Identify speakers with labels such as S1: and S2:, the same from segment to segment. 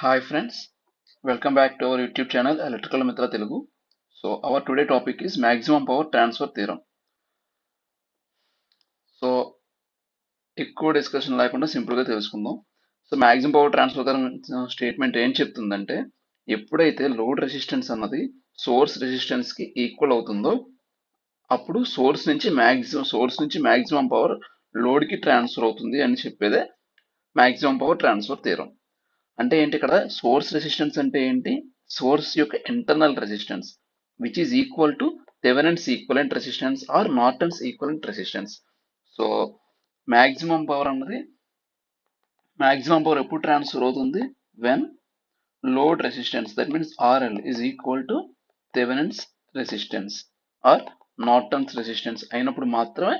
S1: Hi friends, welcome back to our YouTube channel Electrical Mitra Telugu. So our today topic is maximum power transfer theorem. So ఎక్కువ discussion లేకుండా simple గా తెలుసుకుందాం. So maximum power transfer theorem statement ఏం చెప్తుందంటే ఎప్పుడైతే load resistance అన్నది source resistance కి equal అవుతుందో అప్పుడు సోర్స్ నుంచి మాక్సిమం పవర్ లోడ్ కి ట్రాన్స్ఫర్ అవుతుంది అని చెప్పేదే మాక్సిమం పవర్ ట్రాన్స్ఫర్ థియరం. అంటే ఏంటి ఇక్కడ సోర్స్ రెసిస్టెన్స్ అంటే ఏంటి? సోర్స్ యొక్క internal resistance which is equal to Thevenin's equivalent resistance or Norton's equivalent resistance. So maximum power అన్నది మాక్సిమం పవర్ ఎప్పుడు ట్రాన్స్ఫర్ అవుతుంది? When load resistance that means RL is equal to Thevenin's resistance or Norton's resistance అయినప్పుడు మాత్రమే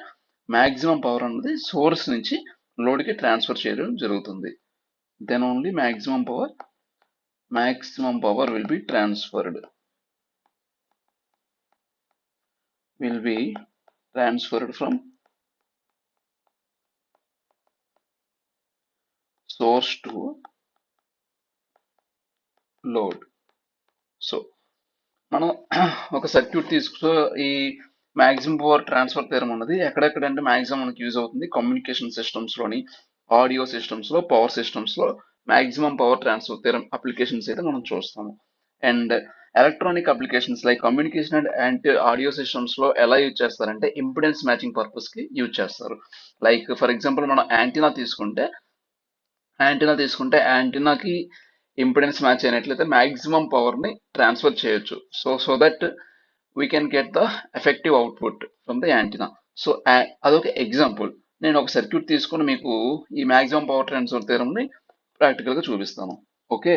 S1: maximum power అన్నది source నుంచి load కి transfer చేయడం జరుగుతుంది. Then only maximum power will be transferred from source to load. So మనం ఒక circuit తీసుకు ఈ మాక్సిమం పవర్ ట్రాన్స్ఫర్ థియరం ఉన్నది ఎక్కడెక్కడంటే మాక్సిమం మనకి యూజ్ అవుతుంది కమ్యూనికేషన్ సిస్టమ్స్ లోని, ఆడియో సిస్టమ్స్ లో, పవర్ సిస్టమ్స్ లో maximum power transfer theorem applications అయితే మనం చూస్తాము. And electronic applications like communication and audio systems లో ఎలా యూజ్ చేస్తారంటే ఇంపిడెన్స్ మ్యాచింగ్ పర్పస్ కి యూజ్ చేస్తారు. లైక్ ఫర్ ఎగ్జాంపుల్ మనం యాంటీనా తీసుకుంటే యాంటీనాకి ఇంపిడెన్స్ మ్యాచ్ అయినట్లయితే మాక్సిమం పవర్ ని ట్రాన్స్ఫర్ చేయొచ్చు. So that we can get the effective output from the antenna. So అదొక ఎగ్జాంపుల్. నేను ఒక సర్క్యూట్ తీసుకుని మీకు ఈ మాక్సిమం పవర్ ట్రాన్స్ఫర్ థియరం ని ప్రాక్టికల్ గా చూపిస్తాను. ఓకే,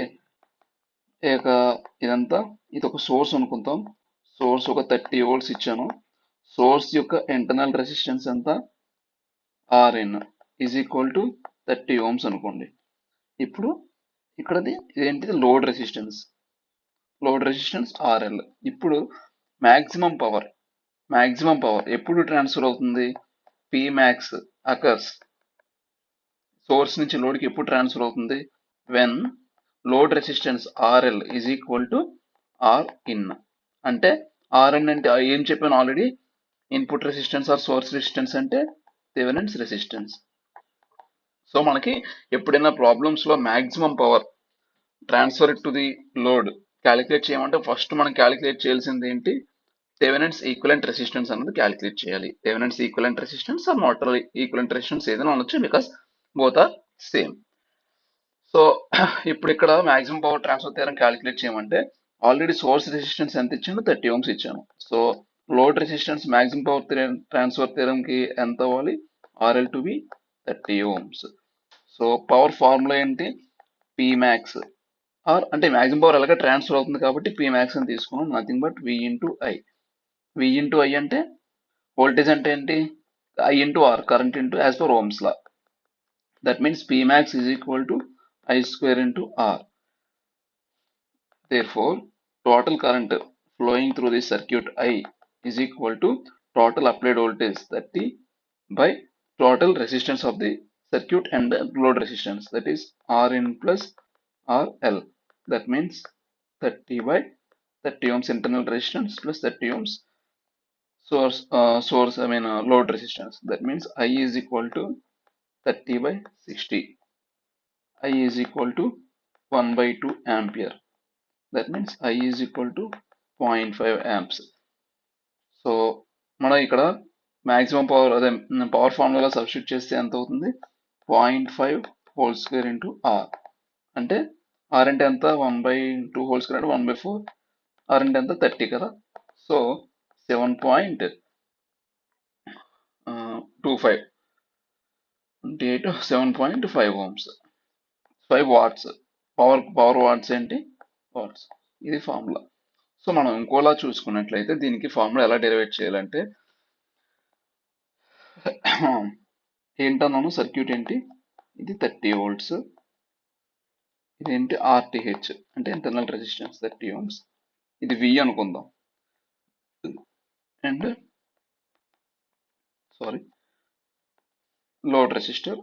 S1: ఇక ఇది ఒక సోర్స్ అనుకుందాం. సోర్స్ ఒక 30 వోల్ట్స్ ఇచ్చాను. సోర్స్ యొక్క ఇంటర్నల్ రెసిస్టెన్స్ ఎంత? RN is equal to 30 ohms అనుకోండి. ఇప్పుడు ఇదేంటిది? Load resistance RL. ఇప్పుడు మాక్సిమం పవర్ ఎప్పుడు ట్రాన్స్ఫర్ అవుతుంది? పి మ్యాక్స్ అకర్స్ సోర్స్ నుంచి లోడ్ కి ఎప్పుడు ట్రాన్స్ఫర్ అవుతుంది? When load resistance RL is equal to R in. అంటే ఆర్ఎన్ అంటే ఏం చెప్పాను already, input resistance or source resistance అంటే థెవెనిన్స్ రెసిస్టెన్స్. సో మనకి ఎప్పుడైనా ప్రాబ్లమ్స్ లో maximum power transfer to the load calculate చేయమంటే ఫస్ట్ మనం క్యాలిక్యులేట్ చేయాల్సింది ఏంటి? థెవెనిన్స్ ఈక్వలెంట్ రెసిస్టెన్స్ అనేది క్యాలిక్యులేట్ చేయాలి. Thevenin's equivalent resistance or Norton equivalent resistance ఏదైనా అనొచ్చు, because both are same. So ఇప్పుడు ఇక్కడ maximum power transfer theorem calculate చేయమంటే ఆల్రెడీ సోర్స్ రెసిస్టెన్స్ ఎంత ఇచ్చాను? 30 ఓమ్స్ ఇచ్చాను. So load resistance maximum power transfer theorem కి ఎంత అవ్వాలి? RL to be 30 ohms. So power formula ఏంటి? పి మ్యాక్స్ ఆర్ అంటే మాక్సిమం పవర్ ఎలాగ ట్రాన్స్ఫర్ అవుతుంది కాబట్టి పి మ్యాక్స్ అని తీసుకున్నాం. Nothing but V into I అంటే వోల్టేజ్ అంటే ఏంటి? I into R, current into as per Ohm's law. That means P max is equal to I square into R. Therefore, total current flowing through the circuit I is equal to total applied voltage 30 by total resistance of the circuit and the load resistance, that is Rn plus RL. That means 30 by 30 ohms internal resistance plus 30 ohms load resistance. That means I is equal to 30 by 60. I is equal to 1 by 2 ampere. That means I is equal to 0.5 amps. So మనం ఇక్కడ maximum power power formula substitute చేస్తే ఎంత అవుతుంది? 0.5 whole square into are. అంటే are అంటే ఎంత? 1/2 whole square అంటే 1/4. Are అంటే ఎంత? 30 కదా. సో 7.25 అంటే 7.5 ఓమ్స్, 5 వాట్స్. పవర్ వాట్స్ ఏంటి? వాట్స్. ఇది ఫార్ములా. సో మనం ఇంకోలా చూసుకున్నట్లయితే దీనికి ఫార్ములా ఎలా డెరివేట్ చేయాలంటే ఏంటన్నాను? సర్క్యూట్ ఏంటి? ఇది 30 వోల్ట్స్, ఇదేంటి? ఆర్టీహెచ్ అంటే ఇంటర్నల్ రెసిస్టెన్స్ 30 ఓమ్స్. ఇది వి అనుకుందాం. And load resistor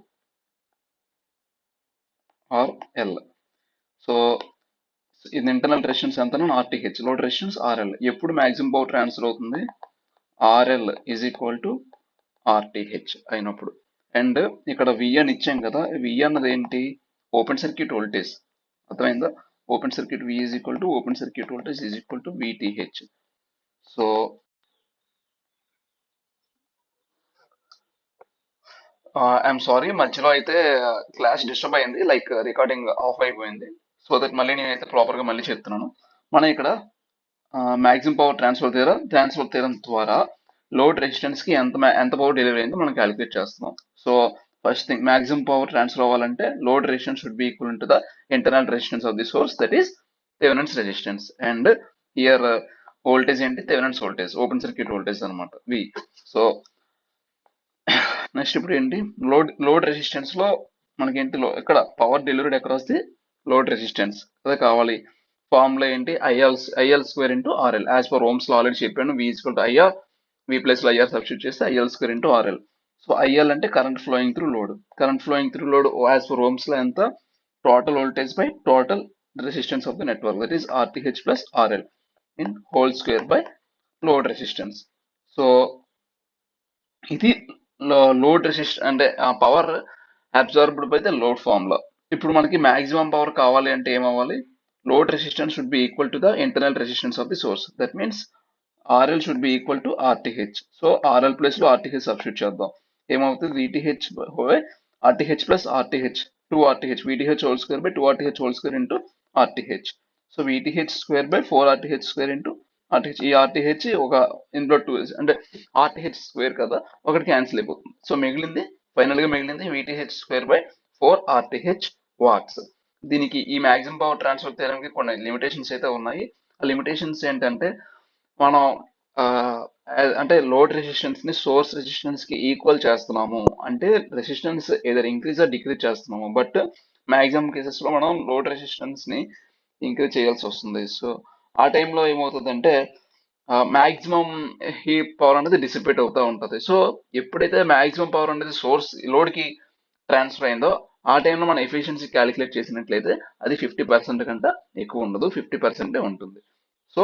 S1: R L. So ఇది ఇంటర్నల్ రెసిస్టెన్స్ ఎంత RTH, లోడ్ రెసిస్టెన్స్ RL. ఎప్పుడు మాక్సిమం పవర్ ట్రాన్స్ఫర్ అవుతుంది? RL is equal to RTH అయినప్పుడు. అండ్ ఇక్కడ V అని ఇచ్చాం కదా, V అన్నది ఏంటి? Open circuit voltage. అర్థమైందా? Open circuit V is equal to open circuit voltage is equal to VTH. So I'm sorry, మధ్యలో అయితే క్లాస్ డిస్టర్బ్ అయింది, లైక్ రికార్డింగ్ ఆఫ్ అయిపోయింది. సో దట్ మళ్ళీ నేనైతే ప్రాపర్గా మళ్ళీ చెప్తున్నాను. మనం ఇక్కడ మ్యాక్సిమం పవర్ ట్రాన్స్ఫర్ థియరం ద్వారా లోడ్ రెసిస్టెన్స్ కి ఎంత పవర్ డెలివరీ అయిందో మనం క్యాలిక్యులేట్ చేస్తున్నాం. So first thing, maximum power transfer అవ్వాలంటే load resistance should be equal to the internal resistance of the source, that is Thevenin's resistance. And here voltage ఏంటి? Thevenin's voltage, open circuit voltage అనమాట, V. So next ఇప్పుడు ఏంటి? Load resistance లో మనకేంటి? ఇక్కడ power delivered across the load resistance అదే కావాలి. Formula ఏంటి? IL square into RL. As per ohms లో ఆల్రెడీ చెప్పాను, V equal to IR, V plus లో ఐఆర్ సబ్స్టిట్యూట్ చేస్తే IL square into RL. So IL అంటే current flowing through load. Current flowing through load as per ohms లో ఎంత? Total voltage by total resistance of the network, that is RTH plus RL in whole square by load resistance. So ఇది load resist అంటే ఆ power absorbed by the load formula. ఇప్పుడు మనకి maximum power కావాలి అంటే ఏమవ్వాలి? Load resistance should be equal to the internal resistance of the source, that means RL should be equal to RTH. So RL plus లో RTH substitute చేద్దాం. ఏమవుతుంది? VTH by RTH plus RTH, 2RTH, VTH whole square by 2RTH whole square into RTH. So VTH square by 4RTH square into RTH. ఈ RTH ఒక ఇందులో 2 అంటే RTH square కదా, ఒకటి cancel అయిపోతుంది. సో ఫైనల్ గా మిగిలింది VTH square by 4RTH watts. దీనికి ఈ మాక్సిమం పవర్ ట్రాన్స్ఫర్ థియరం కి కొన్ని లిమిటేషన్స్ అయితే ఉన్నాయి. ఆ లిమిటేషన్స్ ఏంటంటే, మనం అంటే లోడ్ రెసిస్టెన్స్ ని సోర్స్ రెసిస్టెన్స్ కి ఈక్వల్ చేస్తున్నాము అంటే రెసిస్టెన్స్ ఏదైనా ఇంక్రీజ్ ఆర్ డిక్రీజ్ చేస్తున్నాము. బట్ మాక్సిమం కేసెస్ లో మనం లోడ్ రెసిస్టెన్స్ ని ఇంక్రీజ్ చేయాల్సి వస్తుంది. సో ఆ టైంలో ఏమవుతుందంటే మాక్సిమం ఈ పవర్ అనేది డిసిపేట్ అవుతూ ఉంటుంది. సో ఎప్పుడైతే మాక్సిమం పవర్ అనేది సోర్స్ లోడ్ కి ట్రాన్స్ఫర్ అయిందో ఆ టైంలో మన ఎఫిషియన్సీ క్యాలిక్యులేట్ చేసినట్లయితే అది 50% కంటే ఎక్కువ ఉండదు, 50% ఉంటుంది. సో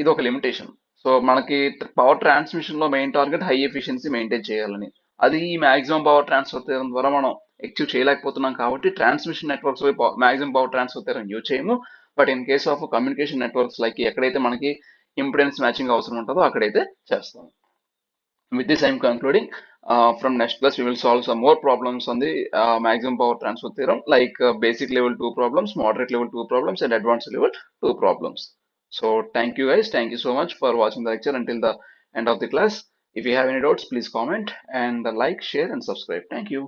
S1: ఇది ఒక లిమిటేషన్. సో మనకి పవర్ ట్రాన్స్మిషన్ లో main target high efficiency maintain చేయాలని. అది ఈ మాక్సిమం పవర్ ట్రాన్స్ఫర్ థియరం ద్వారా మనం అచీవ్ చేయలేకపోతున్నాం కాబట్టి transmission networks maximum power transfer theorem use చేయము. But in case of communication networks like ఎక్కడైతే మనకి ఇంపిడెన్స్ మ్యాచింగ్ అవసరం ఉంటుందో అక్కడైతే చేస్తాం. With this, I am concluding. From next class, we will solve some more problems on the maximum power transfer theorem, like basic level 2 problems, moderate level 2 problems, and advanced level 2 problems. So, thank you guys. Thank you so much for watching the lecture until the end of the class. If you have any doubts, please comment and like, share, and subscribe. Thank you.